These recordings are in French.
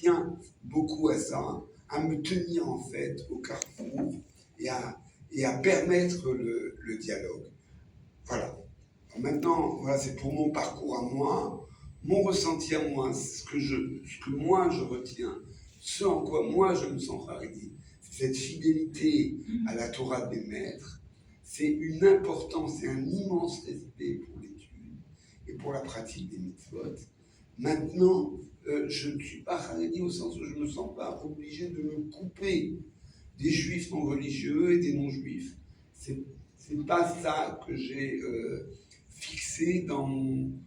tiens beaucoup à ça, à me tenir en fait au carrefour et à permettre le dialogue. Voilà. Maintenant, voilà, c'est pour mon parcours à moi, mon ressenti à moi, ce que moi je retiens, ce en quoi moi je me sens haredi, c'est cette fidélité à la Torah des maîtres, c'est une importance et un immense respect pour l'étude et pour la pratique des mitzvot. Maintenant, je ne suis pas haredi au sens où je ne me sens pas obligé de me couper des juifs non religieux et des non-juifs. C'est pas ça que j'ai fixé dans mon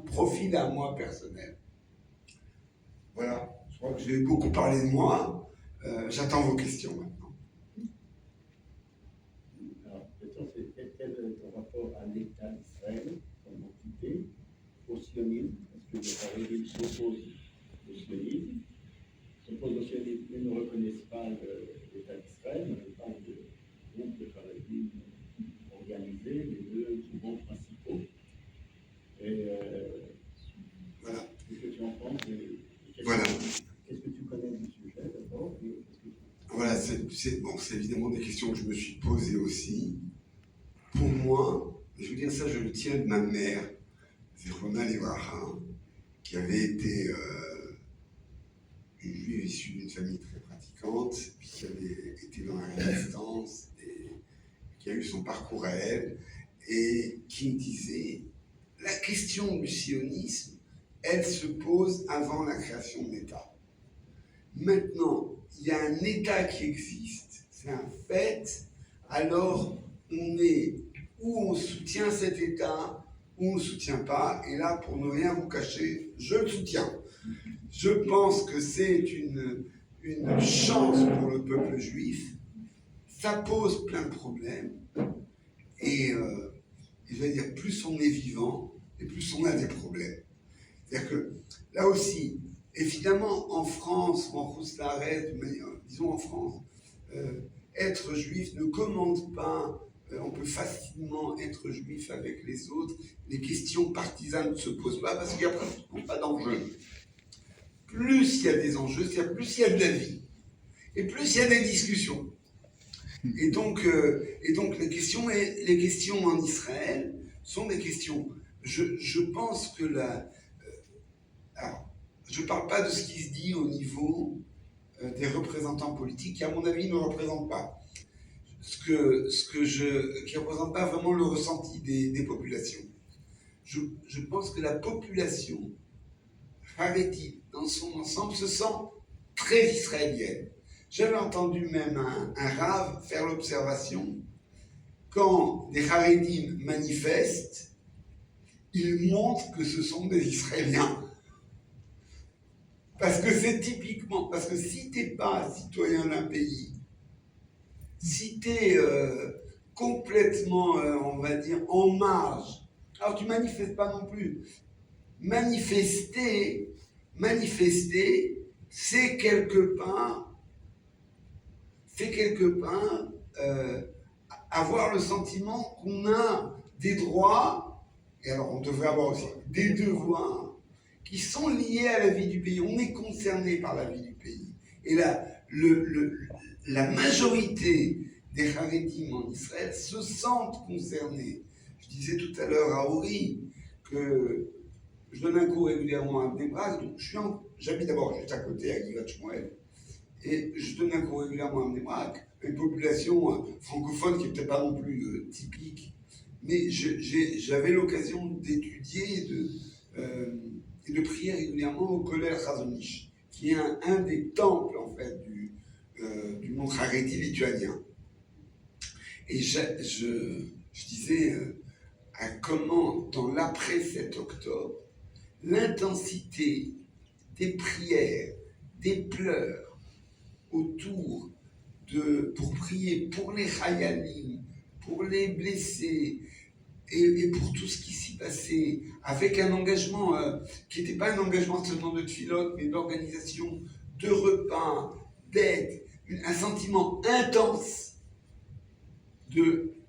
profil à moi personnel. Voilà, je crois que j'ai beaucoup parlé de moi. J'attends vos questions maintenant. Alors, la question c'est quel est ton rapport à l'État d'Israël comme entité, au sionisme, parce que le Haredim s'oppose au sionisme, mais ne reconnaissent pas l'État d'Israël, mais on parle de groupes de Haredim organisés, les deux souvent principaux. Et voilà. Qu'est-ce que tu en penses Voilà. Qu'est-ce que tu connais du sujet d'abord Voilà, c'est évidemment des questions que je me suis posées aussi. Pour moi, je veux dire ça, je le tiens de ma mère, Zéhrona Livracha, qui avait été une juive issue d'une famille très pratiquante, puis qui avait été dans la résistance, et qui a eu son parcours à elle, et qui me disait, la question du sionisme, elle se pose avant la création de l'État. Maintenant, il y a un État qui existe, c'est un fait, alors on est où on soutient cet État, où on ne le soutient pas, et là, pour ne rien vous cacher, je le soutiens. Je pense que c'est une chance pour le peuple juif, ça pose plein de problèmes, et je vais dire, plus on est vivant, et plus on a des problèmes. C'est-à-dire que, là aussi, évidemment, en France, en Rousse-Larrête, disons en France, être juif ne commande pas, on peut facilement être juif avec les autres, les questions partisanes ne se posent pas parce qu'il n'y a pratiquement pas d'enjeu. Plus il y a des enjeux, c'est-à-dire plus il y a de la vie, et plus il y a des discussions. Et donc les questions en Israël sont des questions. Je pense que alors, je ne parle pas de ce qui se dit au niveau des représentants politiques, qui à mon avis ne représentent pas qui ne représente pas vraiment le ressenti des populations. Je pense que la population harétite dans son ensemble se sent très israélienne. J'avais entendu même un rave faire l'observation, quand des Haredim manifestent, ils montrent que ce sont des Israéliens. Parce que c'est typiquement, parce que si tu n'es pas citoyen d'un pays, si tu es complètement, on va dire, en marge, alors tu manifestes pas non plus. Manifester, c'est quelque part avoir le sentiment qu'on a des droits, et alors on devrait avoir aussi des devoirs, qui sont liés à la vie du pays. On est concerné par la vie du pays. Et là, la majorité des Haredim en Israël se sentent concernés. Je disais tout à l'heure à Ori que je donne un cours régulièrement à Bnei Brak, donc j'habite d'abord juste à côté à Givat Shmuel, et je donne un cours régulièrement à Bnei Brak, une population francophone qui n'est peut-être pas non plus typique, mais j'avais l'occasion d'étudier et de prier régulièrement au Kollel Chazon Ish, qui est un des temples en fait du monde haredi lituanien. Et je disais à comment, dans l'après-7 octobre, l'intensité des prières, des pleurs autour pour prier pour les Chayalim, pour les blessés, et pour tout ce qui s'y passait, avec un engagement qui n'était pas un engagement seulement de tfilote, mais d'organisation, de repas, d'aide, un sentiment intense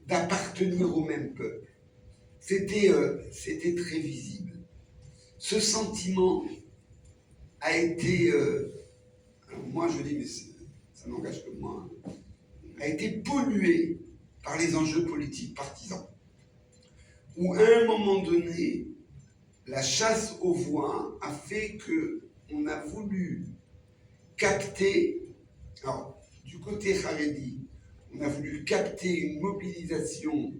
d'appartenir au même peuple. C'était très visible. Ce sentiment, a été, alors moi je dis, mais ça n'engage que moi, a été pollué par les enjeux politiques partisans. Où à un moment donné, la chasse aux voix a fait qu'on a voulu capter, alors du côté Haredi, on a voulu capter une mobilisation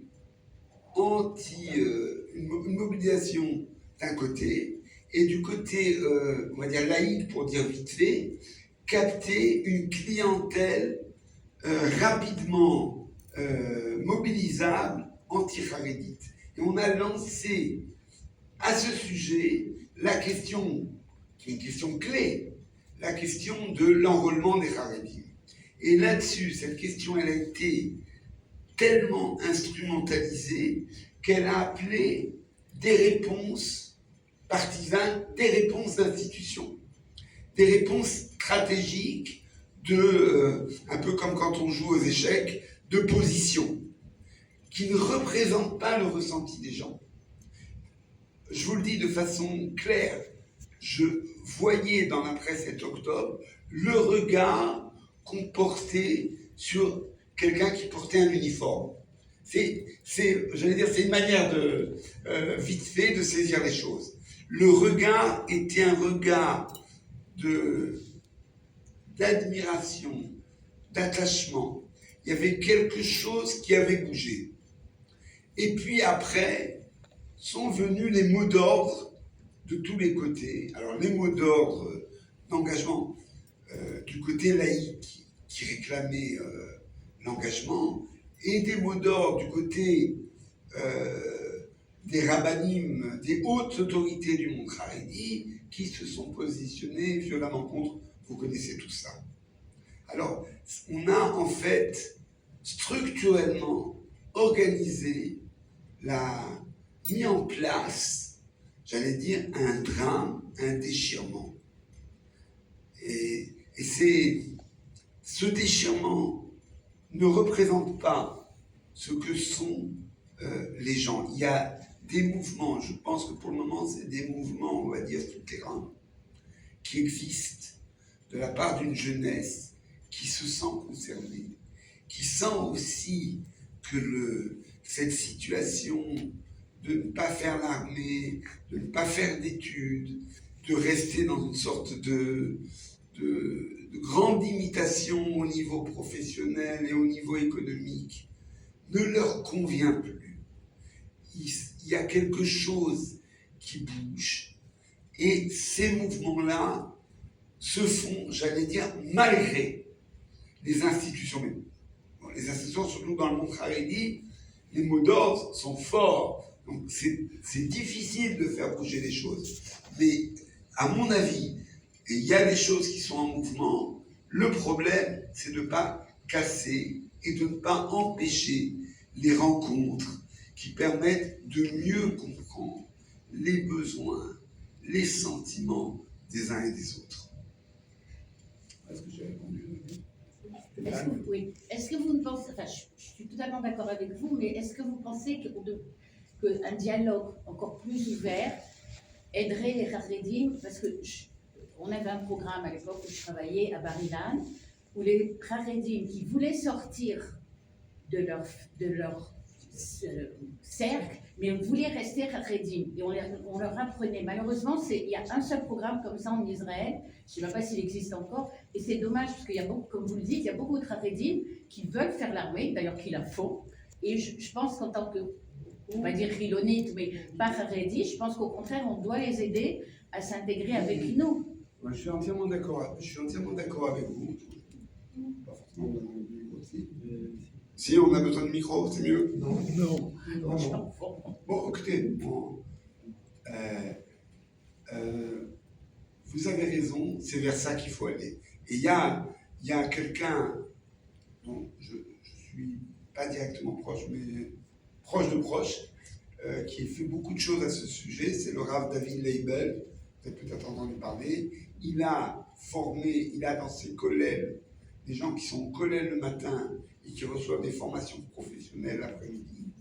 une mobilisation d'un côté, et du côté, on va dire laïque pour dire vite fait, capter une clientèle rapidement mobilisable anti-harédite. Et on a lancé à ce sujet la question, qui est une question clé, la question de l'enrôlement des harédim. Et là-dessus, cette question, elle a été tellement instrumentalisée qu'elle a appelé des réponses partisanes, des réponses d'institutions, des réponses stratégiques un peu comme quand on joue aux échecs, de position, qui ne représentent pas le ressenti des gens. Je vous le dis de façon claire, je voyais dans la presse cet octobre le regard qu'on portait sur quelqu'un qui portait un uniforme. J'allais dire, c'est une manière de, vite fait, de saisir les choses. Le regard était un regard d'admiration, d'attachement. Il y avait quelque chose qui avait bougé. Et puis après, sont venus les mots d'ordre de tous les côtés. Alors les mots d'ordre d'engagement du côté laïque qui réclamait l'engagement, et des mots d'ordre du côté des rabbinim, des hautes autorités du monde haredi, qui se sont positionnés violemment contre. Vous connaissez tout ça. Alors, on a en fait structurellement organisé, mis en place, j'allais dire, un drame, un déchirement. Et ce déchirement ne représente pas ce que sont les gens. Il y a des mouvements, je pense que pour le moment, c'est des mouvements, on va dire, souterrains, qui existent de la part d'une jeunesse qui se sent concernée, qui sent aussi que cette situation de ne pas faire l'armée, de ne pas faire d'études, de rester dans une sorte de grande limitation au niveau professionnel et au niveau économique, ne leur convient plus. Il y a quelque chose qui bouge. Et ces mouvements-là se font, j'allais dire, malgré les institutions. Mais bon, les institutions, surtout dans le monde haredi, les mots d'ordre sont forts. Donc c'est difficile de faire bouger les choses. Mais à mon avis, il y a des choses qui sont en mouvement. Le problème, c'est de ne pas casser et de ne pas empêcher les rencontres qui permettent de mieux comprendre les besoins, les sentiments des uns et des autres. Est-ce que j'ai répondu? Est-ce que vous ne pensez, enfin, je suis totalement d'accord avec vous, mais est-ce que vous pensez qu'un dialogue encore plus ouvert aiderait les Haredim? Parce que on avait un programme à l'époque où je travaillais à Bar-Ilan, où les Haredim qui voulaient sortir de leur cercle, mais voulaient rester Haredim. Et on leur apprenait. Malheureusement, il y a un seul programme comme ça en Israël. Je ne sais pas s'il existe encore. Et c'est dommage, parce qu'il y a beaucoup, comme vous le dites, il y a beaucoup de Haredim qui veulent faire l'armée, d'ailleurs qui la font. Et je pense qu'en tant que, on va dire Hilonite, mais pas Haredi, je pense qu'au contraire, on doit les aider à s'intégrer avec nous. Je suis entièrement d'accord avec vous. Pas forcément besoin de micro aussi. Si on a besoin de micro, c'est mieux. Non. Bon, écoutez, vous avez raison, c'est vers ça qu'il faut aller. Et il y a quelqu'un dont je suis pas directement proche, mais proche de proche, qui fait beaucoup de choses à ce sujet, c'est le Rav David Leibel, vous avez peut-être entendu parler. Il a dans ses collègues des gens qui sont au collège le matin et qui reçoivent des formations professionnelles l'après-midi.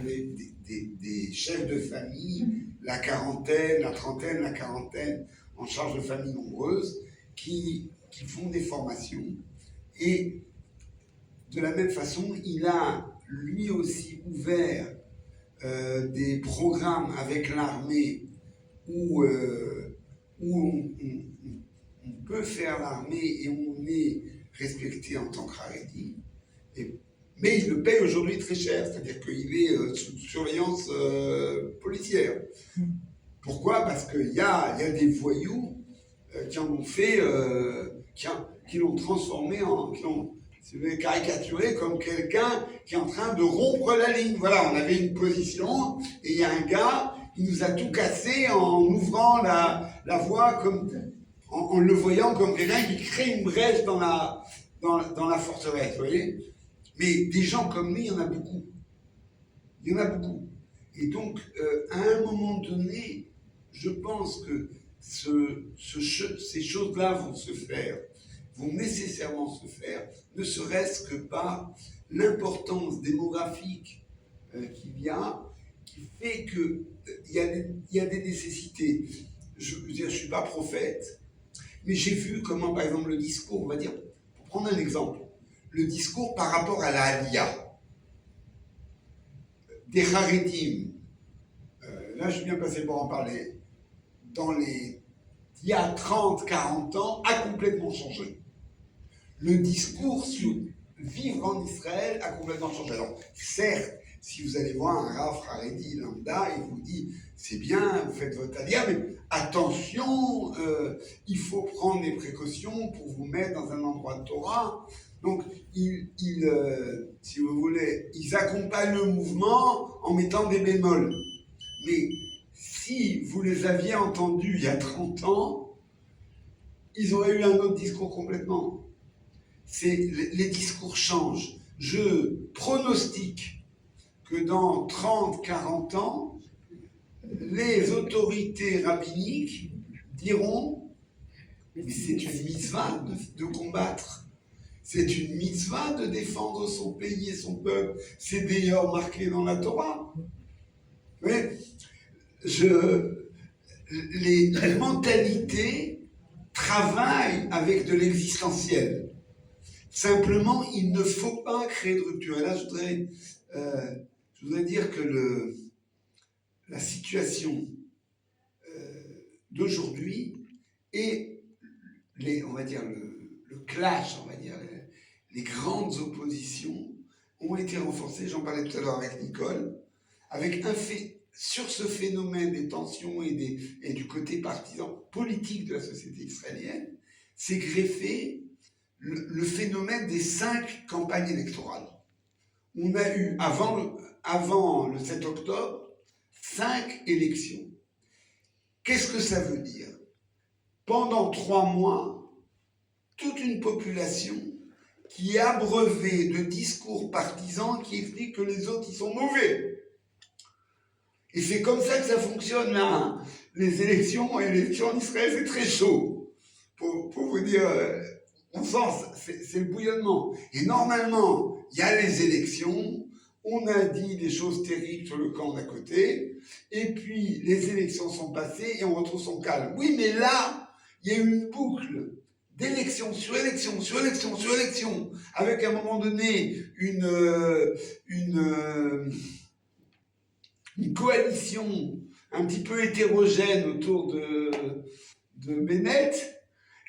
Des chefs de famille, la quarantaine, la trentaine, la quarantaine, en charge de familles nombreuses qui font des formations. Et de la même façon, il a lui aussi ouvert des programmes avec l'armée où on peut faire l'armée et on est respecté en tant que Haredi. Mais il le paye aujourd'hui très cher, c'est-à-dire qu'il est sous surveillance policière. Pourquoi? Parce qu'il y a des voyous qui en ont fait, qui l'ont transformé qui l'ont caricaturé comme quelqu'un qui est en train de rompre la ligne. Voilà, on avait une position et il y a un gars qui nous a tout cassé en ouvrant la voie, en le voyant comme quelqu'un qui crée une brèche dans la forteresse, vous voyez. Mais des gens comme lui, il y en a beaucoup. Il y en a beaucoup. Et donc, à un moment donné, je pense que ces choses-là vont nécessairement se faire, ne serait-ce que par l'importance démographique qu'il y a, qui fait qu'il y a des nécessités. Je veux dire, je ne suis pas prophète, mais j'ai vu comment, par exemple, le discours, on va dire, pour prendre un exemple, le discours par rapport à la Aliyah, des Haredim, là je suis bien passé pour en parler, il y a 30-40 ans, a complètement changé. Le discours sur vivre en Israël a complètement changé. Alors, certes, si vous allez voir un Rav Haredi lambda, il vous dit, c'est bien, vous faites votre Aliyah, mais attention, il faut prendre des précautions pour vous mettre dans un endroit de Torah. Donc, si vous voulez, ils accompagnent le mouvement en mettant des bémols. Mais si vous les aviez entendus il y a 30 ans, ils auraient eu un autre discours complètement. Les discours changent. Je pronostique que dans 30-40 ans, les autorités rabbiniques diront « mais c'est une mitzvah de combattre ». C'est une mitzvah de défendre son pays et son peuple. C'est d'ailleurs marqué dans la Torah. Mais les mentalités travaillent avec de l'existentiel. Simplement, il ne faut pas créer de rupture. Et là, je voudrais dire que la situation d'aujourd'hui et on va dire le clash, on va dire, les grandes oppositions ont été renforcées, j'en parlais tout à l'heure avec Nicole, avec sur ce phénomène des tensions et du côté partisan politique de la société israélienne, s'est greffé le phénomène des 5 campagnes électorales. On a eu, avant le 7 octobre, 5 élections. Qu'est-ce que ça veut dire? Pendant 3 mois, toute une population qui est abreuvée de discours partisans qui expliquent que les autres, ils sont mauvais. Et c'est comme ça que ça fonctionne là. Les élections en Israël, c'est très chaud. Pour vous dire, on sent, c'est le bouillonnement. Et normalement, il y a les élections, on a dit des choses terribles sur le camp d'à côté, et puis les élections sont passées et on retrouve son calme. Oui, mais là, il y a eu une boucle d'élection sur élection, sur élection, sur élection, avec à un moment donné une coalition un petit peu hétérogène autour de Bennett,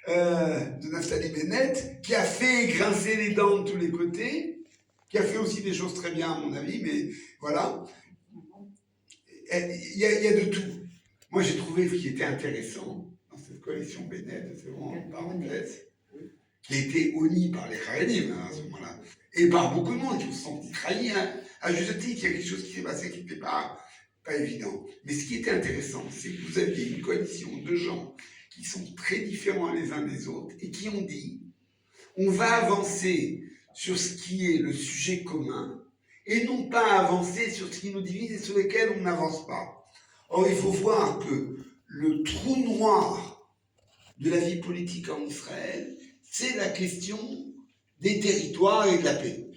de Naftali Bennett, qui a fait grincer les dents de tous les côtés, qui a fait aussi des choses très bien à mon avis, mais voilà. Il y a de tout. Moi j'ai trouvé ce qui était intéressant dans cette coalition Bennett, c'est vraiment une parenthèse, qui a été honnie par les Haredim à ce moment-là, et par beaucoup de monde qui se sont trahis, hein. À juste titre, il y a quelque chose qui s'est passé qui n'était pas évident. Mais ce qui était intéressant, c'est que vous aviez une coalition de gens qui sont très différents les uns des autres et qui ont dit on va avancer sur ce qui est le sujet commun et non pas avancer sur ce qui nous divise et sur lesquels on n'avance pas. Or, il faut voir que le trou noir de la vie politique en Israël, c'est la question des territoires et de la paix,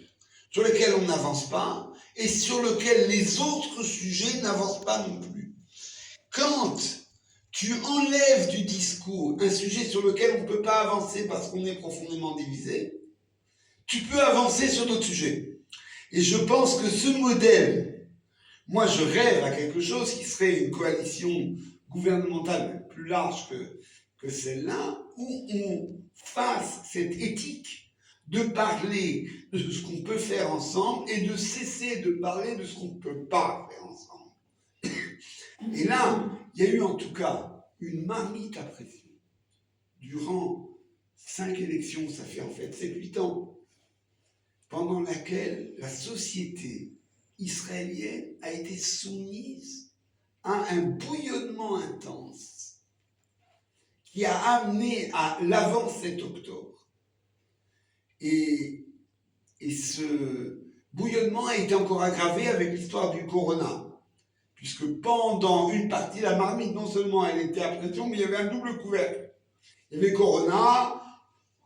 sur lesquels on n'avance pas et sur lequel les autres sujets n'avancent pas non plus. Quand tu enlèves du discours un sujet sur lequel on ne peut pas avancer parce qu'on est profondément divisé, tu peux avancer sur d'autres sujets. Et je pense que ce modèle, moi je rêve à quelque chose qui serait une coalition gouvernementale plus large que celle-là, où on fasse cette éthique de parler de ce qu'on peut faire ensemble et de cesser de parler de ce qu'on ne peut pas faire ensemble. Et là, il y a eu en tout cas une marmite à pression. Durant 5 élections, ça fait en fait 7-8 ans, pendant laquelle la société israélienne a été soumise à un bouillonnement intense qui a amené à l'avant 7 octobre. Et ce bouillonnement a été encore aggravé avec l'histoire du corona. Puisque pendant une partie, la marmite, non seulement elle était à pression, mais il y avait un double couvercle. Il y avait corona,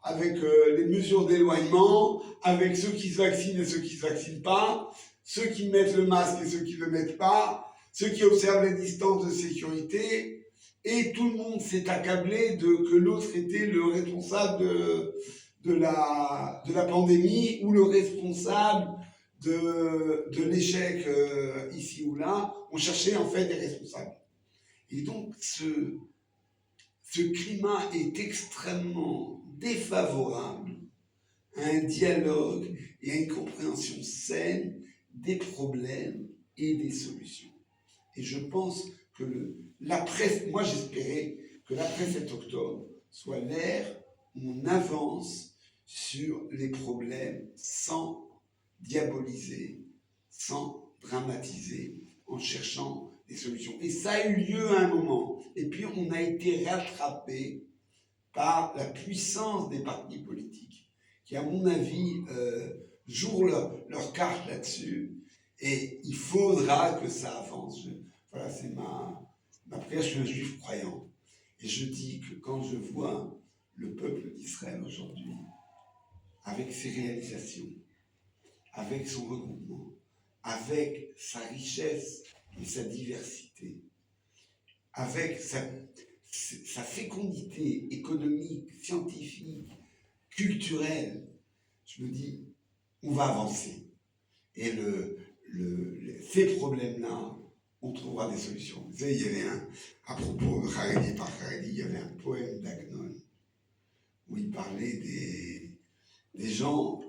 avec les mesures d'éloignement, avec ceux qui se vaccinent et ceux qui ne se vaccinent pas, ceux qui mettent le masque et ceux qui ne le mettent pas, ceux qui observent les distances de sécurité, et tout le monde s'est accablé que l'autre était le responsable de la pandémie ou le responsable de l'échec ici ou là. On cherchait en fait des responsables. Et donc ce climat est extrêmement défavorable à un dialogue et à une compréhension saine des problèmes et des solutions. Et je pense que l'après, moi j'espérais que l'après 7 octobre soit l'ère où on avance sur les problèmes sans diaboliser, sans dramatiser, en cherchant des solutions. Et ça a eu lieu à un moment. Et puis on a été rattrapé par la puissance des partis politiques, qui à mon avis jouent leur carte là-dessus. Et il faudra que ça avance. Voilà, c'est ma prière. Je suis un juif croyant. Et je dis que quand je vois le peuple d'Israël aujourd'hui, avec ses réalisations, avec son regroupement, avec sa richesse et sa diversité, avec sa fécondité économique, scientifique, culturelle, je me dis, on va avancer. Et ces problèmes-là, on trouvera des solutions. Vous savez, il y avait à propos de Haredi par Haredi, il y avait un poème d'Agnon où il parlait des gens.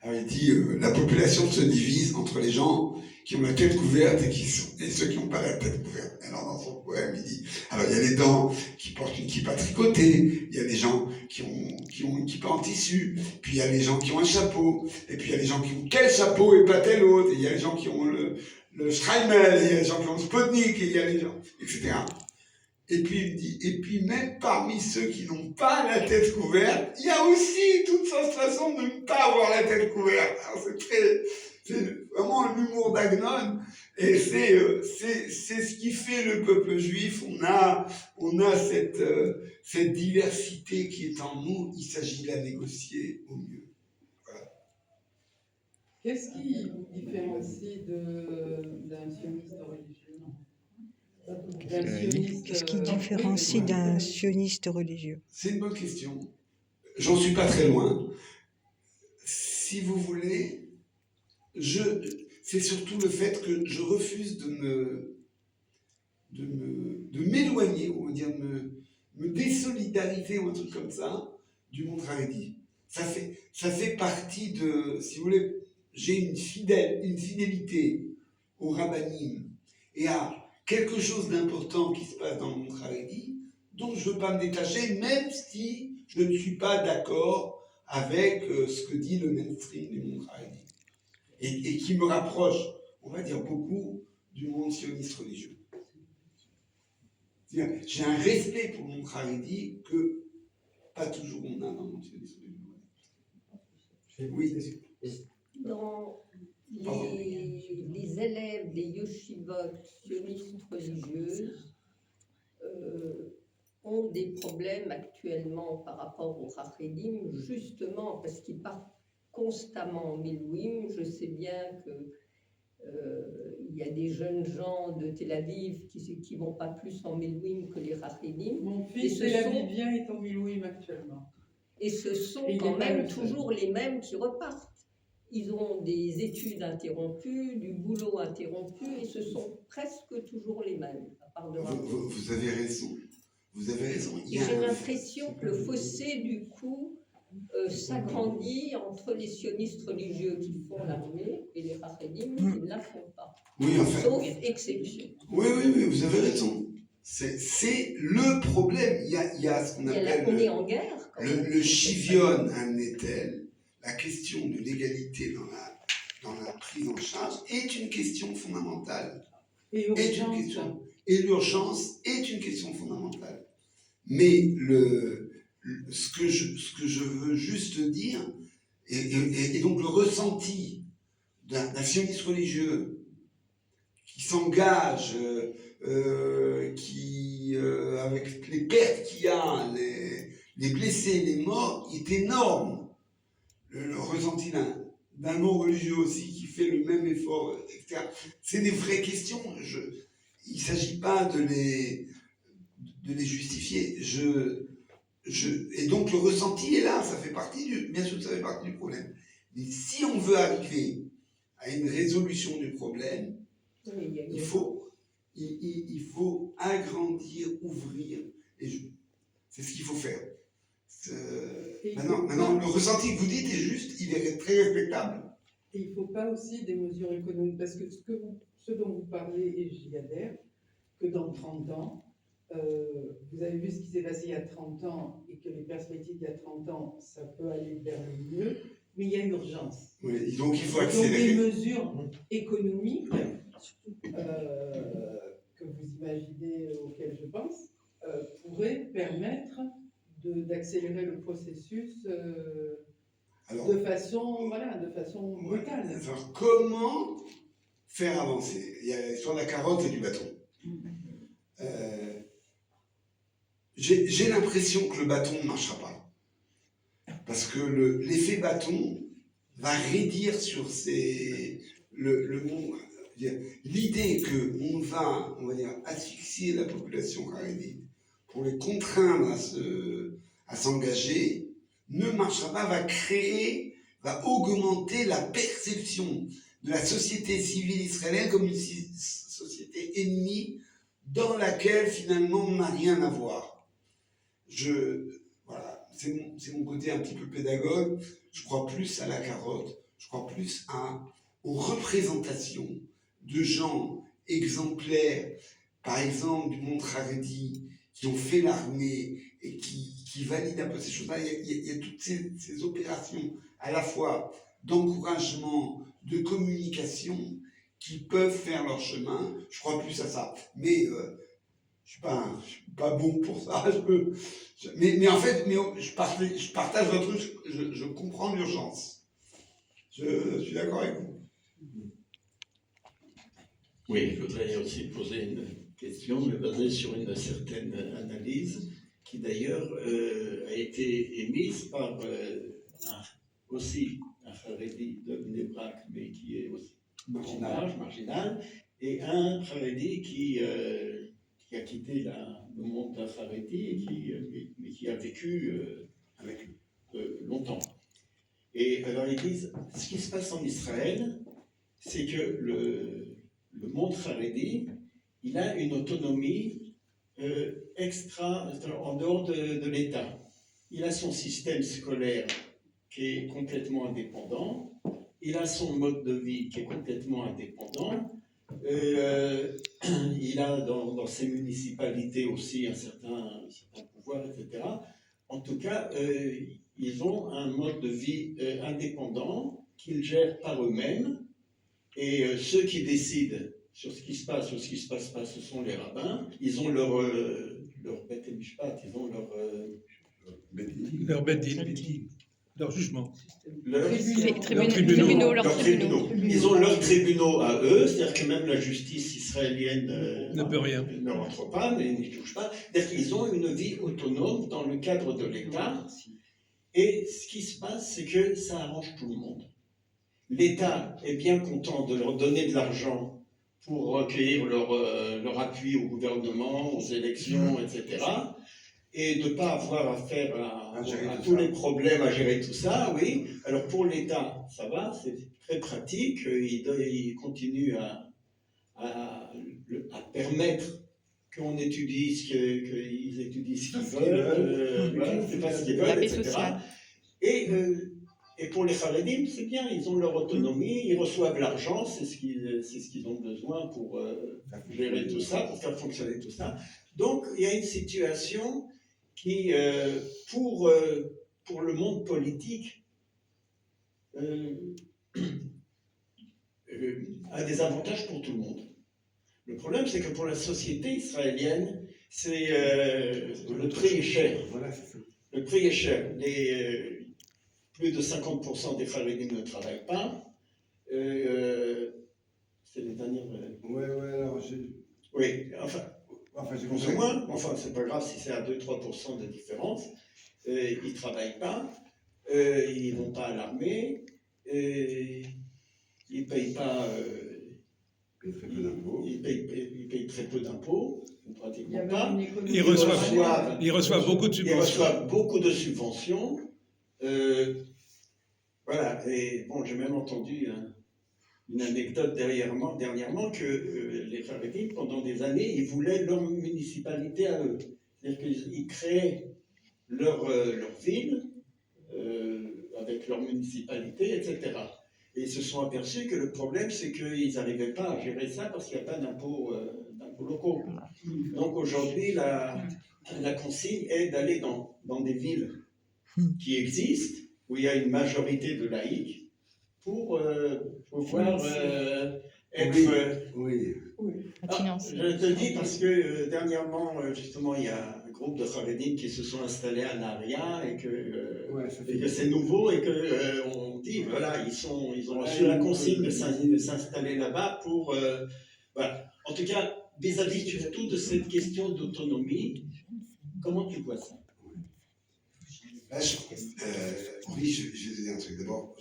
Il dit la population se divise entre les gens qui ont la tête couverte et ceux qui n'ont pas la tête couverte. Alors dans son poème, il dit, alors il y a les dents qui portent une kippa tricotée, il y a les gens qui ont une kippa en tissu, puis il y a les gens qui ont un chapeau, et puis il y a les gens qui ont tel chapeau et pas tel autre, et il y a les gens qui ont le Schreimel, et il y a les gens qui ont le Sputnik, et il y a les gens, etc. Et puis il dit, et puis même parmi ceux qui n'ont pas la tête couverte, il y a aussi toute cette façon de ne pas avoir la tête couverte. Alors c'est vraiment l'humour d'Agnon, et c'est ce qui fait le peuple juif. On a cette diversité qui est en nous, il s'agit de la négocier au mieux. Voilà. Qu'est-ce qui vous différencie d'un sioniste religieux? Qu'est-ce qui différencie d'un sioniste religieux? C'est une bonne question. J'en suis pas très loin. Si vous voulez, c'est surtout le fait que je refuse de m'éloigner, ou on va dire me désolidariser ou un truc comme ça, du monde haredi. Ça fait partie de, si vous voulez, j'ai une fidélité au rabbanim et à quelque chose d'important qui se passe dans le monde haredi, dont je ne veux pas me détacher, même si je ne suis pas d'accord avec ce que dit le mainstream du monde haredi. Et qui me rapproche, on va dire, beaucoup du monde sioniste religieux. C'est-à-dire, j'ai un respect pour le monde haredi que pas toujours on a dans le monde sioniste religieux. Oui. Dans les élèves des yeshivot sionistes religieuses ont des problèmes actuellement par rapport aux Haredim, justement parce qu'ils partent constamment en Milouim. Je sais bien que Il y a des jeunes gens de Tel Aviv qui vont pas plus en Milouim que les Haredim. Mon Et fils ce Tel sont- Avivien est en Milouim actuellement. Et ce sont Et il quand n'est pas même le seul. toujours les mêmes qui repartent. Ils ont des études interrompues, du boulot interrompu, et ce sont presque toujours les mêmes, à part de Vous avez raison. Vous avez raison. Il y Et a j'ai un- l'impression que le fossé, du coup, s'agrandit entre les sionistes religieux qui font l'armée et les Haredim qui ne la font pas. Oui, en fait. Sauf exception. Oui, vous avez raison. C'est le problème. Il y a ce qu'on On appelle est en guerre. quand même. le chivion un-netel, la question de l'égalité dans la prise en charge est une question fondamentale. Et Est une urgence. question. Et l'urgence est une question fondamentale. Mais ce que je veux juste dire, et donc le ressenti d'un sioniste religieux qui s'engage, avec les pertes qu'il y a, les blessés, les morts, est énorme. Le ressenti d'un non-religieux aussi qui fait le même effort, etc. C'est des vraies questions. Il ne s'agit pas de les justifier. Et donc le ressenti est là, ça fait partie bien sûr, ça fait partie du problème. Mais si on veut arriver à une résolution du problème, Oui, il y a une- il faut agrandir, ouvrir, et c'est ce qu'il faut faire. Et Maintenant, le ressenti que vous dites est juste, il est très respectable. Et il ne faut pas aussi des mesures économiques, parce que ce dont vous parlez, et j'y adhère, que dans 30 ans, vous avez vu ce qui s'est passé il y a 30 ans, et que les perspectives il y a 30 ans, ça peut aller vers le mieux, mais il y a urgence. Oui, donc il faut Donc des accélérer. mesures économiques que vous imaginez, auxquelles je pense, pourraient permettre d'accélérer le processus Alors, de façon brutale. alors, comment faire avancer? Il y a l'histoire de la carotte et du bâton. J'ai l'impression que le bâton ne marchera pas. Parce que l'effet bâton va raidir sur le monde. L'idée qu'on va, on va dire, asphyxier la population harédite pour les contraindre à s'engager ne marchera pas, va augmenter la perception de la société civile israélienne comme une société ennemie dans laquelle finalement on n'a rien à voir. Voilà, c'est mon côté un petit peu pédagogue. Je crois plus à la carotte, je crois plus aux représentations de gens exemplaires, par exemple du monde Haredi, qui ont fait l'armée et qui valident un peu ces choses-là. Il y a toutes ces opérations à la fois d'encouragement, de communication qui peuvent faire leur chemin. Je crois plus à ça. Mais je suis pas bon pour ça. Mais en fait, je partage votre truc. Je comprends l'urgence. Je suis d'accord avec vous. Oui, je voudrais aussi poser une question, mais basée sur une certaine analyse, qui d'ailleurs a été émise par aussi un Haredi de Bnei Brak, mais qui est aussi marginal, et un Haredi qui a quitté le monde Haredi mais qui a vécu avec longtemps. Et alors ils disent, ce qui se passe en Israël, c'est que le monde Haredi, il a une autonomie en dehors de l'État. Il a son système scolaire qui est complètement indépendant, il a son mode de vie qui est complètement indépendant, il a dans ses municipalités aussi un certain pouvoir, etc. En tout cas, ils ont un mode de vie indépendant qu'ils gèrent par eux-mêmes, et ceux qui décident sur ce qui se passe ou ce qui ne se passe pas, ce sont les rabbins. Ils ont leur bête et mishpat, ils ont leur leur jugement. leurs tribunaux. Ils ont leurs tribunaux à eux, c'est-à-dire que même la justice israélienne Ne peut rien. ne rentre pas, n'y touche pas. C'est-à-dire qu'ils ont une vie autonome dans le cadre de l'État. Et ce qui se passe, c'est que ça arrange tout le monde. l'État est bien content de leur donner de l'argent pour recueillir leur appui au gouvernement, aux élections, etc. Et de ne pas avoir affaire à tous les problèmes, à gérer tout ça, oui. Alors pour l'État, ça va, c'est très pratique. Il continue à permettre qu'on étudie qu'ils étudient ce qu'ils veulent, voilà, c'est pas ce qu'ils veulent, etc. Et pour les Haredim, c'est bien, ils ont leur autonomie, ils reçoivent l'argent, c'est ce qu'ils ont besoin pour gérer tout ça, pour faire fonctionner tout ça. Donc il y a une situation qui, pour le monde politique, a des avantages pour tout le monde. Le problème, c'est que pour la société israélienne, le prix est cher. Voilà, c'est ça. Le prix est cher. Plus de 50% des Haredim ne travaillent pas. C'est les dernières. Ouais, alors Oui, enfin j'ai plus ou moins. Enfin, c'est pas grave si c'est à 2-3% de différence. Ils ne travaillent pas. Ils ne vont pas à l'armée. Ils ne payent pas. Ils payent peu d'impôts. Ils payent très peu d'impôts, Il y pratiquement a pas. même une économie. Ils reçoivent beaucoup de Ils subventions. reçoivent beaucoup de subventions. Voilà, et bon, j'ai même entendu une anecdote dernièrement que les Haredim, pendant des années, ils voulaient leur municipalité à eux. C'est-à-dire qu'ils créaient leur ville avec leur municipalité, etc. Et ils se sont aperçus que le problème, c'est qu'ils n'arrivaient pas à gérer ça parce qu'il n'y a pas d'impôts locaux. Donc aujourd'hui, la consigne est d'aller dans des villes qui existent, où il y a une majorité de laïcs, pour pouvoir être... Oui. Je te dis parce que dernièrement, justement, il y a un groupe de Haredim qui se sont installés à Naria et que c'est nouveau et qu'on dit, voilà, ils ont reçu la consigne de s'installer là-bas pour... voilà. En tout cas, vis-à-vis surtout de cette question d'autonomie, comment tu vois ça? Oui, je vais te dire un truc. D'abord,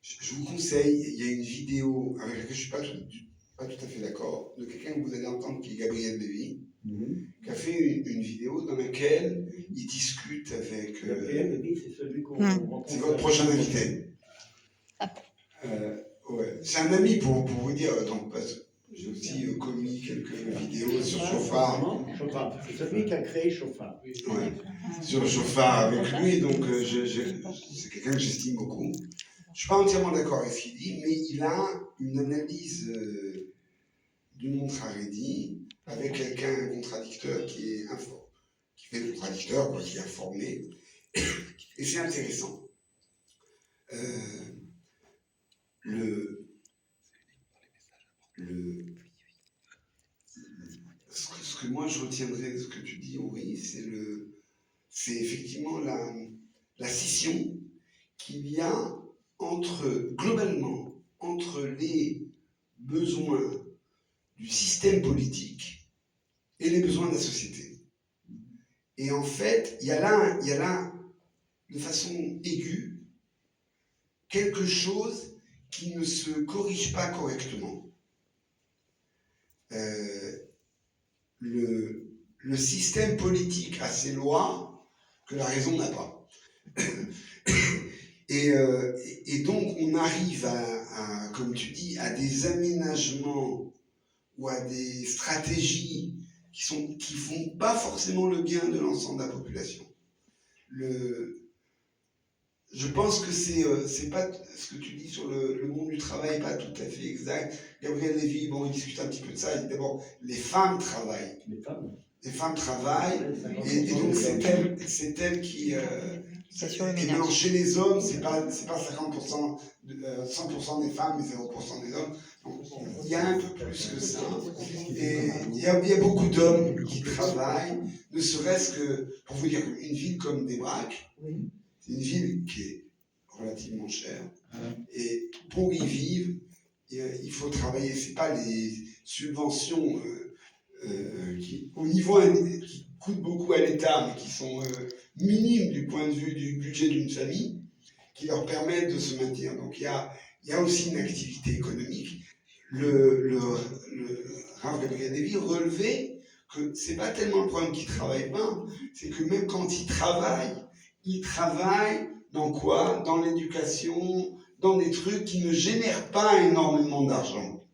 je vous conseille, il y a une vidéo avec laquelle je ne suis pas tout à fait d'accord, de quelqu'un que vous allez entendre qui est Gabriel Lévy, qui a fait une vidéo dans laquelle il discute avec... Gabriel Lévy, c'est celui qu'on c'est rencontre. votre prochain invité. Ouais. C'est un ami pour vous dire, donc, parce que j'ai aussi commis quelques vidéos sur Chauffard. Chauffard, c'est celui qui a créé Chauffard. Ouais. Sur Chauffard avec lui, donc c'est quelqu'un que j'estime beaucoup. Je ne suis pas entièrement d'accord avec ce qu'il dit, mais il a une analyse du monde Haredi avec quelqu'un, un contradicteur qui fait le contradicteur, quoi, qui est informé. Et c'est intéressant. Ce que moi je retiendrai de ce que tu dis, Henri, c'est effectivement la scission qu'il y a globalement entre les besoins du système politique et les besoins de la société. Et en fait, il y a là de façon aiguë, quelque chose qui ne se corrige pas correctement. Le système politique a ses lois que la raison n'a pas. Et donc on arrive à, comme tu dis, à des aménagements ou à des stratégies qui font pas forcément le bien de l'ensemble de la population. Je pense que c'est pas ce que tu dis sur le monde du travail, pas tout à fait exact. Gabriel Lévy, bon, il discute un petit peu de ça. Il dit d'abord, les femmes travaillent. Les femmes travaillent, et donc c'est elle qui. Et maintenant, chez les hommes, c'est pas 50%, 100% des femmes, mais 0% des hommes. Donc, il y a un peu plus que ça. Et il y a beaucoup d'hommes qui travaillent, ne serait-ce que, pour vous dire, une ville comme Desbraques, c'est une ville qui est relativement chère. Et pour y vivre, il faut travailler. C'est pas les subventions qui, au niveau qui coûtent beaucoup à l'État, mais qui sont minimes du point de vue du budget d'une famille, qui leur permettent de se maintenir. Donc il il y a aussi une activité économique. Le Rav Gabriel Lévy relevait que c'est pas tellement le problème qu'il travaille pas, c'est que même quand il travaille dans quoi? Dans l'éducation, dans des trucs qui ne génèrent pas énormément d'argent.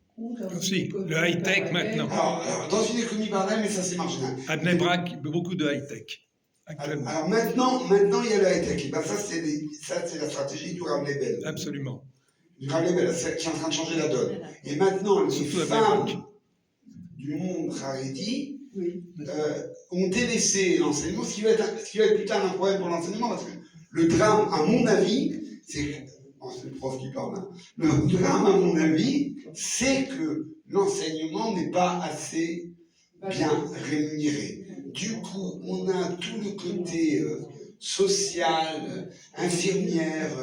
Aussi, le high-tech maintenant. Alors, dans une économie parallèle, mais ça c'est marginal. À Bnei Brak, beaucoup de high-tech actuellement. Alors maintenant, il y a le high-tech. Et ben ça, c'est la stratégie du Rav Lebel. Absolument. Du Rav Lebel, qui est en train de changer la donne. Et maintenant, les Surtout à femmes Bnei Brak. du monde Haredi Oui. ont délaissé l'enseignement, ce qui va être plus tard un problème pour l'enseignement, parce que le drame, à mon avis, c'est le prof qui parle là, le drame, à mon avis, c'est que l'enseignement n'est pas assez bien rémunéré. Du coup, on a tout le côté social, infirmière,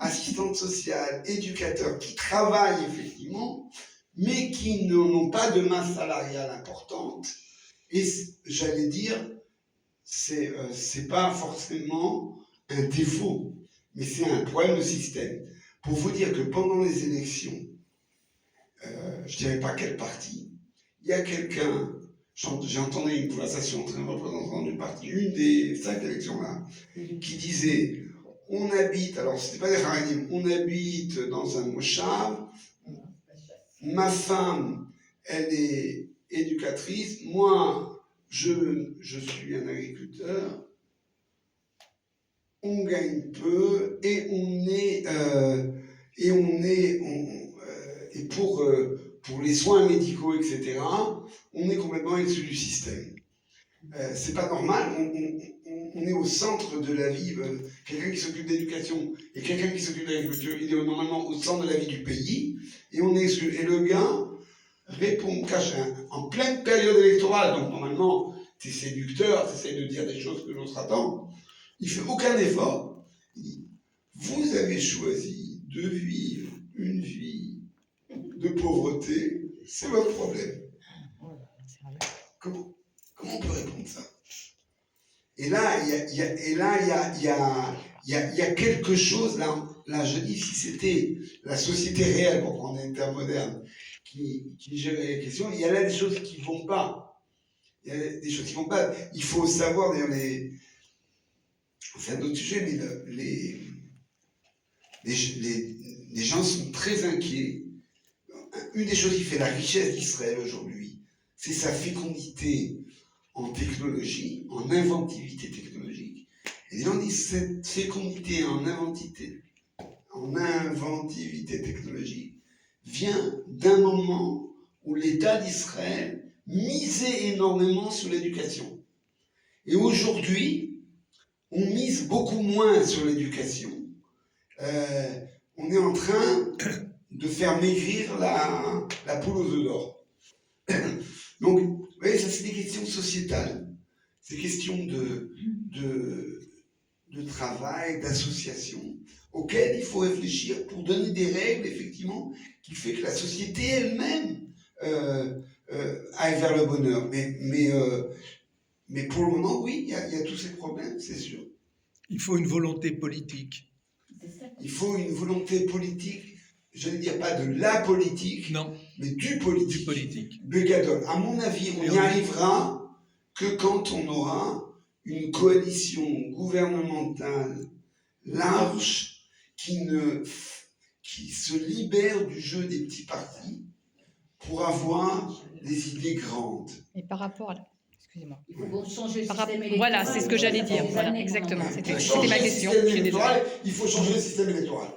assistante sociale, éducateur, qui travaillent effectivement, mais qui n'ont pas de masse salariale importante. Et j'allais dire, c'est pas forcément un défaut, mais c'est un problème de système. Pour vous dire que pendant les élections, je dirais pas quel parti, il y a quelqu'un, j'ai entendu une conversation entre un représentant du parti, une des 5 élections là, qui disait, on habite, alors c'était pas des Haredim, on habite dans un moshav, ma femme, elle est éducatrice, moi, je suis un agriculteur, on gagne peu et pour les soins médicaux, etc., on est complètement exclu du système. C'est pas normal, on est au centre de la vie. Quelqu'un qui s'occupe d'éducation et quelqu'un qui s'occupe d'agriculture, il est normalement au centre de la vie du pays, et on est exclu. Et le gars répond, cache en pleine période électorale, donc normalement, t'es séducteur, t'essayes de dire des choses que l'autre attend. Il fait aucun effort. Il dit, vous avez choisi de vivre une vie de pauvreté, c'est votre problème. Comment on peut répondre ça? Et là, il y a quelque chose, là, je dis, si c'était la société réelle, pour prendre un terme moderne, qui gérait les questions, il y a là des choses qui ne vont pas. Il y a des choses qui ne vont pas. Il faut savoir, d'ailleurs, c'est un autre sujet, mais les gens sont très inquiets. Une des choses qui fait la richesse d'Israël aujourd'hui, c'est sa fécondité en technologie, en inventivité technologique. Et les gens disent cette fécondité en inventivité technologique vient d'un moment où l'État d'Israël misait énormément sur l'éducation. Et aujourd'hui, on mise beaucoup moins sur l'éducation. On est en train de faire maigrir la poule aux œufs d'or. Donc, vous voyez, ça c'est des questions sociétales. C'est des questions de travail, d'association, auxquelles il faut réfléchir pour donner des règles, effectivement, qui fait que la société elle-même aille vers le bonheur. Mais pour le moment, oui, il y a tous ces problèmes, c'est sûr. Il faut une volonté politique. Il faut une volonté politique, je ne vais dire pas de la politique, Non, mais du politique. du politique. Begadol. À mon avis, on n'y arrivera que quand on aura une coalition gouvernementale large qui se libère du jeu des petits partis pour avoir des idées grandes. Et par rapport à excusez-moi. Il faut changer le Par système rapport- électoral. voilà, c'est ce que j'allais dire. Ça fait des Voilà, années qu'on en exactement. parle. C'était Pour ma changer le question. système Je suis désolée. électoral, il faut changer le système électoral.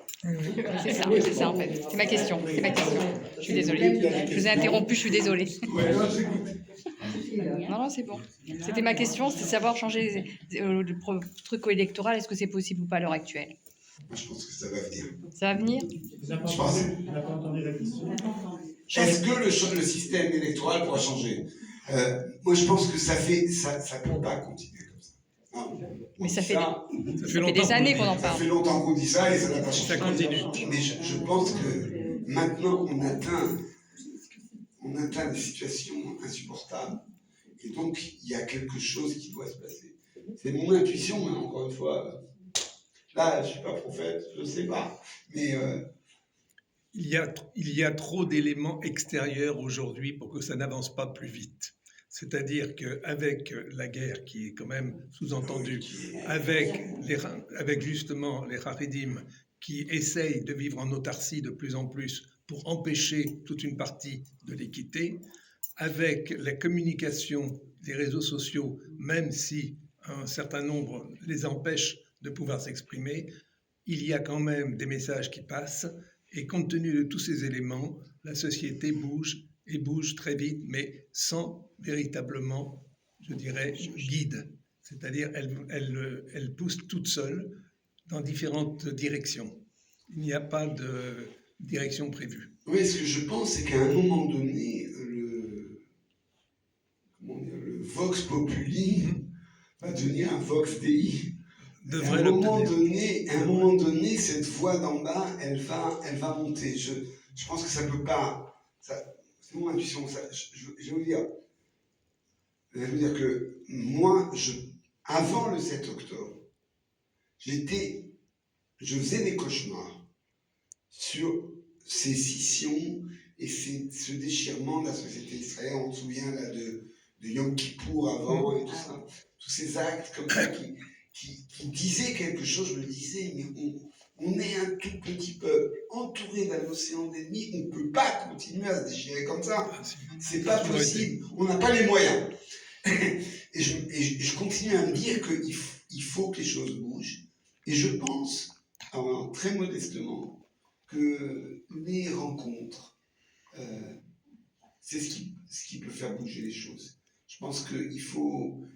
C'est ça en fait. C'est ma question. Je suis désolée. Je vous ai interrompu, je suis désolée. Ouais, non, j'écoute. Non, c'est bon. C'était ma question, c'est de savoir changer le truc électoral, est-ce que c'est possible ou pas à l'heure actuelle? Moi, je pense que ça va venir. Ça va venir? Je pense. On n'a pas entendu la question. Est-ce que le système électoral pourra changer? Moi, je pense que ça peut pas continuer comme ça. Hein, on Mais dit ça fait longtemps des années qu'on en ça parle. fait longtemps qu'on dit ça et ça n'a pas changé. Ça continue. Mais je pense que maintenant, on atteint des situations insupportables. Et donc, il y a quelque chose qui doit se passer. C'est mon intuition, hein, encore une fois. Là, je ne suis pas prophète, je ne sais pas. Mais il y a trop d'éléments extérieurs aujourd'hui pour que ça n'avance pas plus vite. C'est-à-dire qu'avec la guerre qui est quand même sous-entendue, avec justement les Haredim qui essayent de vivre en autarcie de plus en plus pour empêcher toute une partie de l'équité, avec la communication des réseaux sociaux, même si un certain nombre les empêche de pouvoir s'exprimer, il y a quand même des messages qui passent, et compte tenu de tous ces éléments, la société bouge, et bouge très vite, mais sans véritablement, je dirais, guide. C'est-à-dire, elle pousse toute seule dans différentes directions. Il n'y a pas de direction prévue. Oui, ce que je pense, c'est qu'à un moment donné, le vox populi va devenir un vox dei. À un moment donné, cette voix d'en bas, elle va monter. Je pense que ça peut pas. C'est mon intuition. Je vais vous dire que moi, avant le 7 octobre, je faisais des cauchemars sur ces scissions et ce déchirement de la société israélienne. On se souvient là de Yom Kippour avant et tout ça. Tous ces actes comme ça qui disaient quelque chose, je me disais, mais on est un tout petit peuple entouré d'un océan d'ennemis, on ne peut pas continuer à se déchirer comme ça. C'est pas possible, on n'a pas les moyens. Et je continue à me dire qu'il faut que les choses bougent. Et je pense, très modestement, que les rencontres, c'est ce qui peut faire bouger les choses. Je pense qu'il faut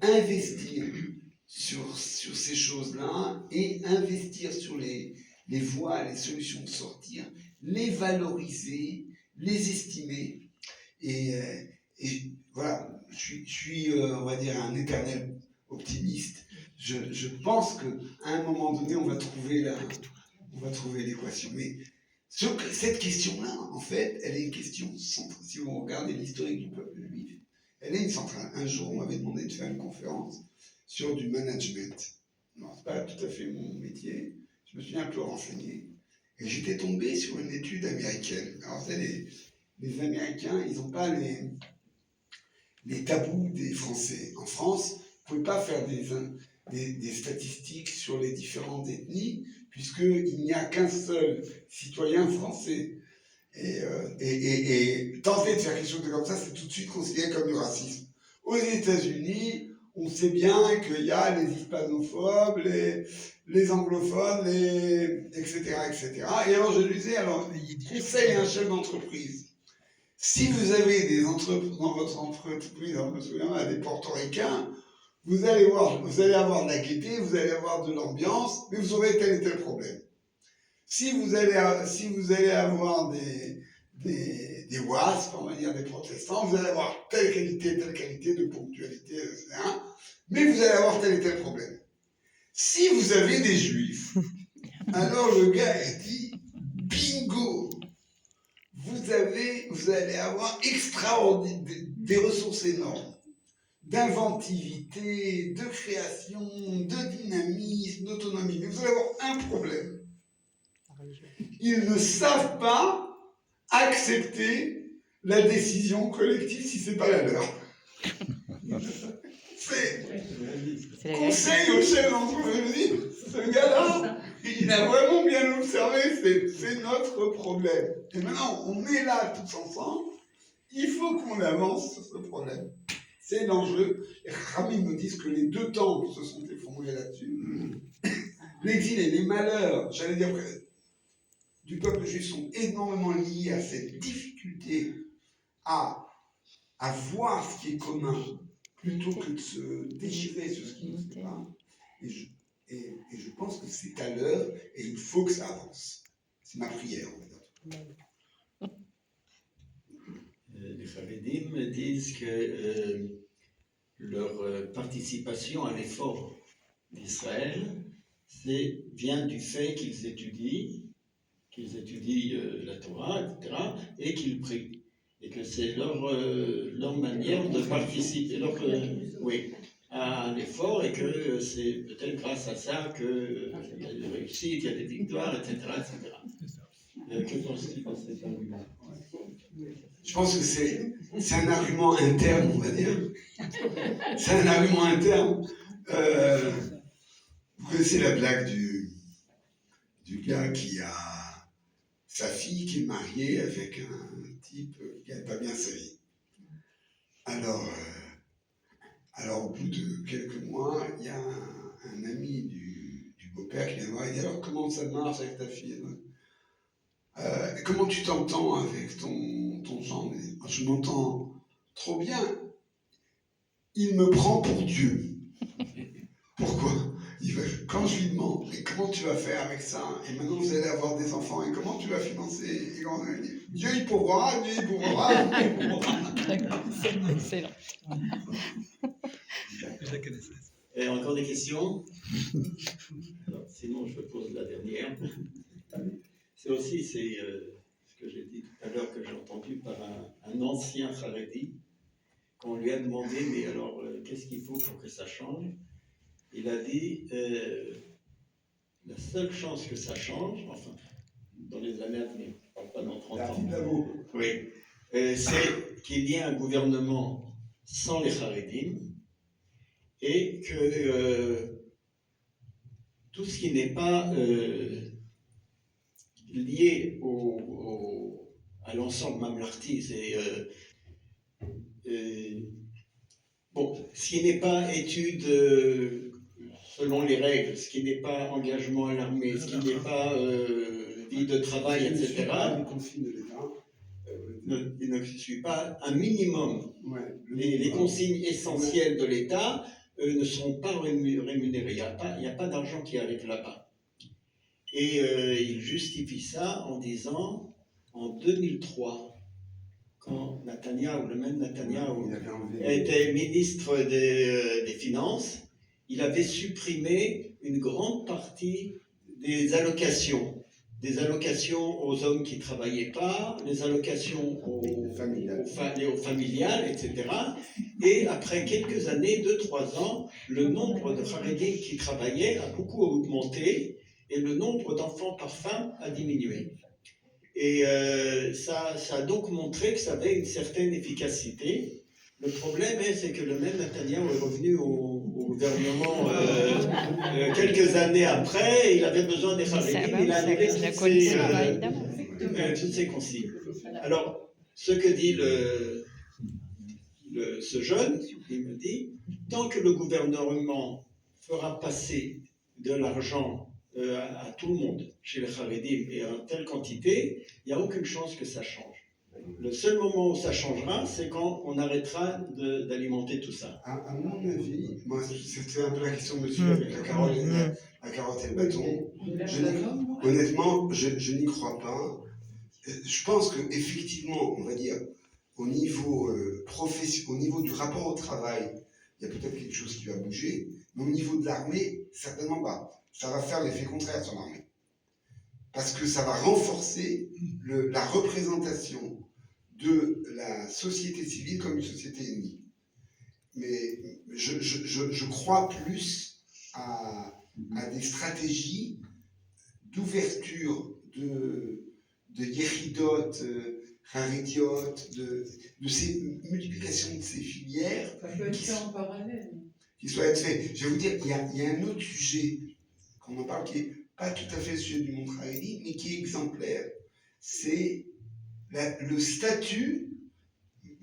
investir sur ces choses-là et investir sur les voies, les solutions de sortir, les valoriser, les estimer. Et voilà, je suis, on va dire, un éternel optimiste. Je pense qu'à un moment donné, on va trouver l'équation. Mais cette question-là, en fait, elle est une question centrale. Si vous regardez l'historique du peuple juif, elle est une centrale. Un jour, on m'avait demandé de faire une conférence sur du management. Non, c'est pas tout à fait mon métier. Je me suis un peu renseigné. Et j'étais tombé sur une étude américaine. Alors, les Américains, ils n'ont pas les tabous des Français. En France, vous ne pouvez pas faire des statistiques sur les différentes ethnies, puisqu'il n'y a qu'un seul citoyen français. Et tenter de faire quelque chose de comme ça, c'est tout de suite considéré comme du racisme. Aux États-Unis, on sait bien qu'il y a les hispanophones, les anglophones, etc., etc. Et alors je disais, conseille un chef d'entreprise. Si vous avez dans votre entreprise, je me souviens, des portoricains, vous allez avoir de la gaieté, vous allez avoir de l'ambiance, mais vous aurez tel et tel problème. Si vous allez avoir des WASP, on va dire des protestants, vous allez avoir telle qualité de ponctualité, etc. Mais vous allez avoir tel et tel problème. Si vous avez des juifs, alors le gars a dit, bingo, vous allez avoir des ressources énormes, d'inventivité, de création, de dynamisme, d'autonomie. Mais vous allez avoir un problème. Ils ne savent pas accepter la décision collective si ce n'est pas la leur. C'est conseil au chef d'entreprise. Ce gars-là, il a vraiment bien observé, c'est notre problème. Et maintenant, on est là tous ensemble, il faut qu'on avance sur ce problème. C'est l'enjeu. Et Rami nous dit que les deux temples se sont effondrés là-dessus. L'exil et les malheurs, j'allais dire, du peuple juif sont énormément liés à cette difficulté à voir ce qui est commun plutôt que de se déchirer sur ce qui ne se pas. Et je pense que c'est à l'heure et il faut que ça avance. C'est ma prière, en fait. Les Haredim disent que leur participation à l'effort d'Israël vient du fait qu'ils étudient la Torah, etc., et qu'ils prient. Et que c'est leur manière de participer. Oui. à l'effort et que c'est peut-être grâce à ça qu'il y a des réussites, il y a des victoires, etc. Que penses-tu de cet argument? Je pense que c'est un argument interne, on va dire. C'est un argument interne. Vous connaissez la blague du gars qui a sa fille qui est mariée avec un type qui n'a pas bien sa vie. Alors, au bout de quelques mois, il y a un ami du beau-père qui vient voir et dit « Alors, comment ça marche avec ta fille ?» Comment tu t'entends avec ton gendre? Je m'entends trop bien. Il me prend pour Dieu. Pourquoi? Quand je lui demande, mais comment tu vas faire avec ça? Et maintenant vous allez avoir des enfants, et comment tu vas financer? Et quand on dit, Dieu il pourra, Dieu il pourra. D'accord, c'est excellent. Je la connaissais. Et encore des questions? Alors, sinon, je pose la dernière. C'est aussi ce que j'ai dit tout à l'heure, que j'ai entendu par un ancien Haredi, qu'on lui a demandé, mais alors, qu'est-ce qu'il faut pour que ça change? Il a dit, la seule chance que ça change, enfin, dans les années à venir, je ne parle pas dans 30 ans, oui, c'est qu'il y ait un gouvernement sans les Haredim, et que tout ce qui n'est pas lié à l'ensemble mamlarti, c'est bon, ce qui n'est pas étude selon les règles, ce qui n'est pas engagement à l'armée, ce qui n'est pas vie de travail, etc. Les consignes de l'État. Il ne suit pas un minimum. Ouais, Les consignes essentielles de l'État ne sont pas rémunérées. Il n'y a pas d'argent qui arrive là-bas. Et il justifie ça en disant, en 2003, quand Netanyahou, le même Netanyahou, était ministre des Finances, il avait supprimé une grande partie des allocations aux hommes qui ne travaillaient pas, les allocations aux familiales, etc. Et après quelques années, 2-3 ans, le nombre de Haredim qui travaillaient a beaucoup augmenté et le nombre d'enfants par femme a diminué. Et ça a donc montré que ça avait une certaine efficacité. Le problème, c'est que le même Netanyahou est revenu au gouvernement quelques années après, il avait besoin des Haredim, il a annulé toutes ces consignes. Alors, ce que dit ce jeune, il me dit, tant que le gouvernement fera passer de l'argent à tout le monde, chez les Haredim, et en telle quantité, il n'y a aucune chance que ça change. Le seul moment où ça changera, c'est quand on arrêtera d'alimenter tout ça. À mon avis, moi, c'était un peu la question de monsieur avec la carotte et le bâton. Honnêtement, je n'y crois pas. Je pense qu'effectivement, on va dire, au niveau du rapport au travail, il y a peut-être quelque chose qui va bouger, mais au niveau de l'armée, certainement pas. Ça va faire l'effet contraire sur l'armée. Parce que ça va renforcer la représentation de la société civile comme une société ennemie. Mais je crois plus à des stratégies d'ouverture de Yéridot, Harediot, de ces multiplications de ces filières. Ça peut être fait en parallèle. Qui soient faits. Je vais vous dire, il y a un autre sujet qu'on en parle qui n'est pas tout à fait le sujet du monde Haredi, mais qui est exemplaire. C'est le statut,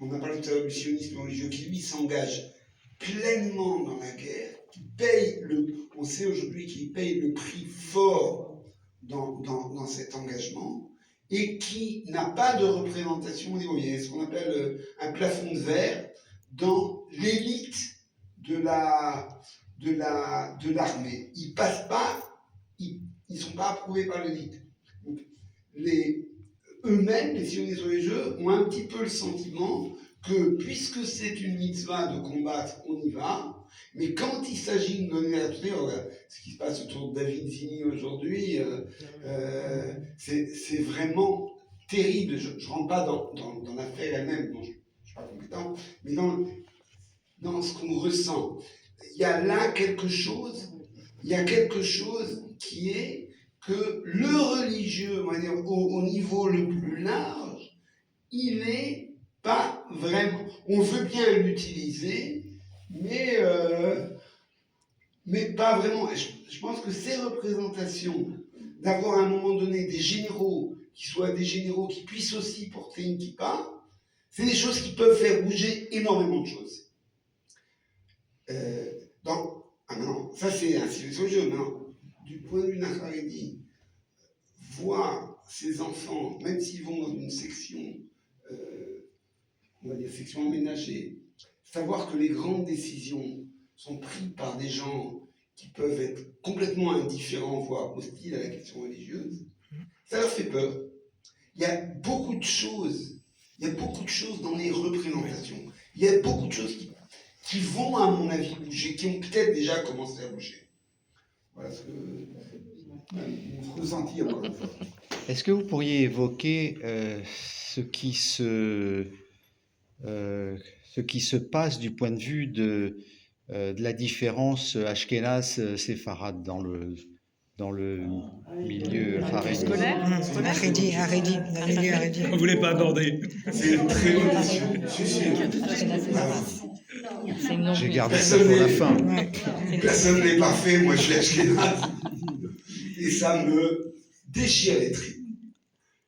on a parlé tout à l'heure du sionisme religieux, qui lui s'engage pleinement dans la guerre, qui paye on sait aujourd'hui qu'il paye le prix fort dans cet engagement, et qui n'a pas de représentation au niveau. Il y a ce qu'on appelle un plafond de verre dans l'élite de l'armée. Ils passent pas, ils sont pas approuvés par l'élite. Eux-mêmes, les sionistes religieux, ont un petit peu le sentiment que, puisque c'est une mitzvah de combattre, on y va, mais quand il s'agit de donner la tutelle, ce qui se passe autour de David Zini aujourd'hui, c'est vraiment terrible. Je ne rentre pas dans l'affaire elle-même, bon, je ne suis pas compétent, mais dans ce qu'on ressent. il y a là quelque chose, qui est que le religieux, on va dire, au niveau le plus large, il n'est pas vraiment. On veut bien l'utiliser, mais pas vraiment. Je pense que ces représentations, d'avoir à un moment donné des généraux qui soient des généraux qui puissent aussi porter une kippa, c'est des choses qui peuvent faire bouger énormément de choses. Non, ça c'est un silence au jeu. Maintenant, du point de vue d'un Haredi, voir ces enfants, même s'ils vont dans une section, on va dire section aménagée, savoir que les grandes décisions sont prises par des gens qui peuvent être complètement indifférents, voire hostiles à la question religieuse, ça leur fait peur. Il y a beaucoup de choses dans les représentations. Il y a beaucoup de choses qui vont, à mon avis, bouger, qui ont peut-être déjà commencé à bouger. Voilà ce que mon ressenti encore une fois. Est-ce que vous pourriez évoquer ce qui se passe du point de vue de la différence Ashkénaze-séfarade dans le milieu haredi? Scolaire. Haredi, dans le milieu haredi. On ne voulait pas aborder. C'est une très bonne question. J'ai gardé ça pour la fin. Personne n'est parfait, moi je suis Ashkénaze. Et ça me déchire les tripes.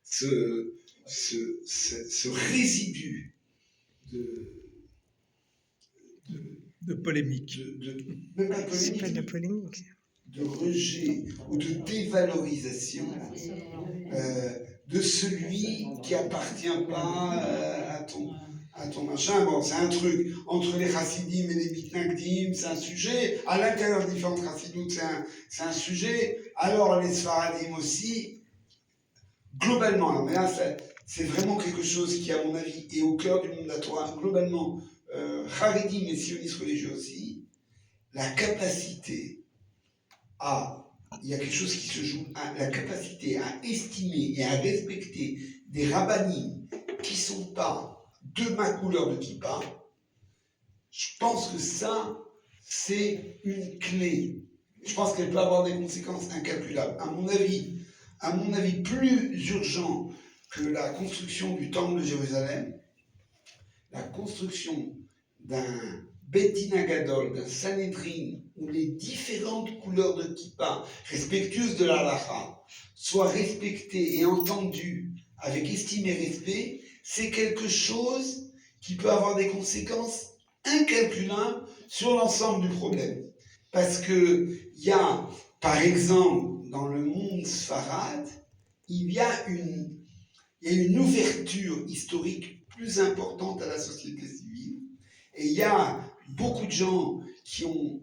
Ce résidu de polémique. Même pas C'est pas de la polémique, polémique. de rejet ou de dévalorisation de celui qui appartient pas à ton machin. Bon, c'est un truc entre les chassidim et les mitnagdim, c'est un sujet. À l'intérieur des différentes chassidoutes, c'est un sujet. Alors les sfaradim aussi. Globalement, mais là, c'est vraiment quelque chose qui, à mon avis, est au cœur du monde de la Torah. Globalement, charedim et sionistes religieux aussi, la capacité il y a quelque chose qui se joue, la capacité à estimer et à respecter des rabbinim qui ne sont pas de ma couleur de kippa. Je pense que ça, c'est une clé. Je pense qu'elle peut avoir des conséquences incalculables. À mon avis, plus urgent que la construction du temple de Jérusalem, la construction d'un Beit Din Hagadol, d'un Sanhedrin, où les différentes couleurs de kippa, respectueuses de la halakha, soient respectées et entendues avec estime et respect, c'est quelque chose qui peut avoir des conséquences incalculables sur l'ensemble du problème. Parce que il y a, par exemple, dans le monde sfarade, il y a une ouverture historique plus importante à la société civile, et il y a beaucoup de gens qui ont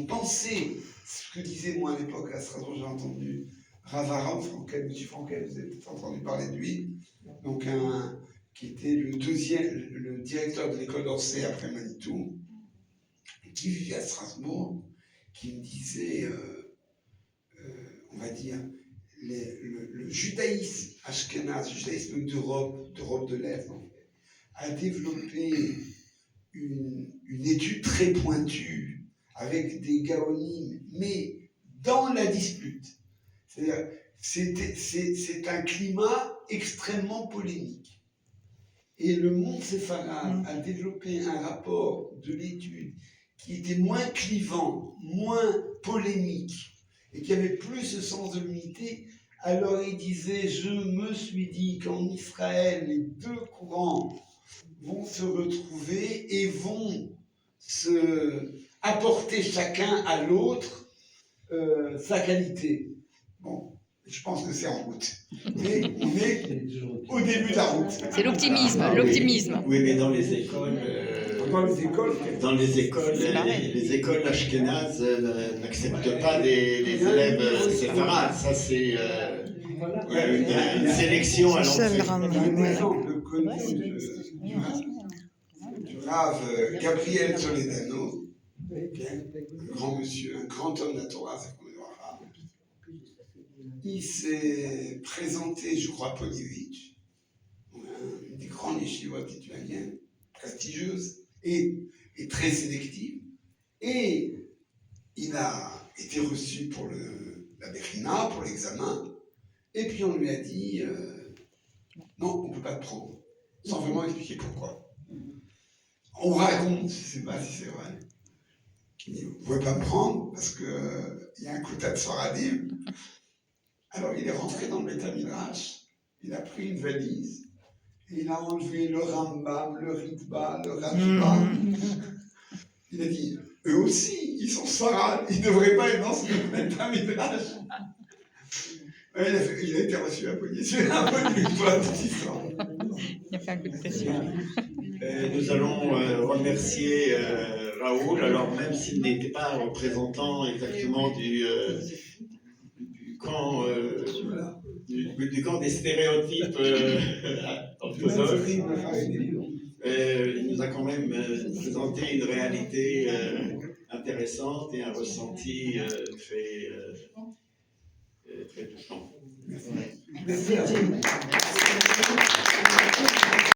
pensé ce que disait moi à l'époque à Strasbourg, j'ai entendu Rav Aram Frankel, M. Frankel, vous avez peut-être entendu parler de lui, donc qui était le directeur de l'école d'Orsay après Manitou, qui vivait à Strasbourg, qui me disait, on va dire, le judaïsme ashkénaze, le judaïsme d'Europe de l'Est, en fait, a développé une étude très pointue avec des gaonim, mais dans la dispute. C'est-à-dire, c'est un climat extrêmement polémique. Et le monde séfarade a développé un rapport de l'étude qui était moins clivant, moins polémique, et qui avait plus ce sens de l'unité. Alors il disait, je me suis dit qu'en Israël, les deux courants vont se retrouver et vont se apporter chacun à l'autre sa qualité. Bon, je pense que c'est en route. Mais on est au début de la route. C'est l'optimisme. Oui, mais dans les écoles... les écoles ashkénazes n'acceptent pas des élèves séfarades. Ça, c'est une sélection à C'est ça le l'entrée. drame. Par exemple, le connu du Rav Gabriel Toledano, un grand monsieur, un grand homme de la Torah, c'est qu'on est dans l'arabe. Il s'est présenté, je crois, à Polyvitch, une des grandes yeshivot lituaniennes, prestigieuses et très sélectives. Et il a été reçu pour la Bérina, pour l'examen, et puis on lui a dit non, on ne peut pas te prendre, sans vraiment expliquer pourquoi. On raconte, je ne sais pas si c'est vrai. Vous ne pouvez pas me prendre parce qu'il y a un quota de Sfaradim. Alors il est rentré dans le Beth Midrash, il a pris une valise, et il a enlevé le Rambam, le Ritba, le Rashba. Il a dit, eux aussi, ils sont Sfarad, ils ne devraient pas être dans ce Beth Midrash. Il a été reçu à Poigny, c'est un peu une fois cette histoire. Il a fait un coup de pression. Nous allons remercier Raoul, alors même s'il n'était pas représentant exactement du camp du camp des stéréotypes orthodoxes, il nous a quand même présenté une réalité intéressante et un ressenti très touchant. Merci.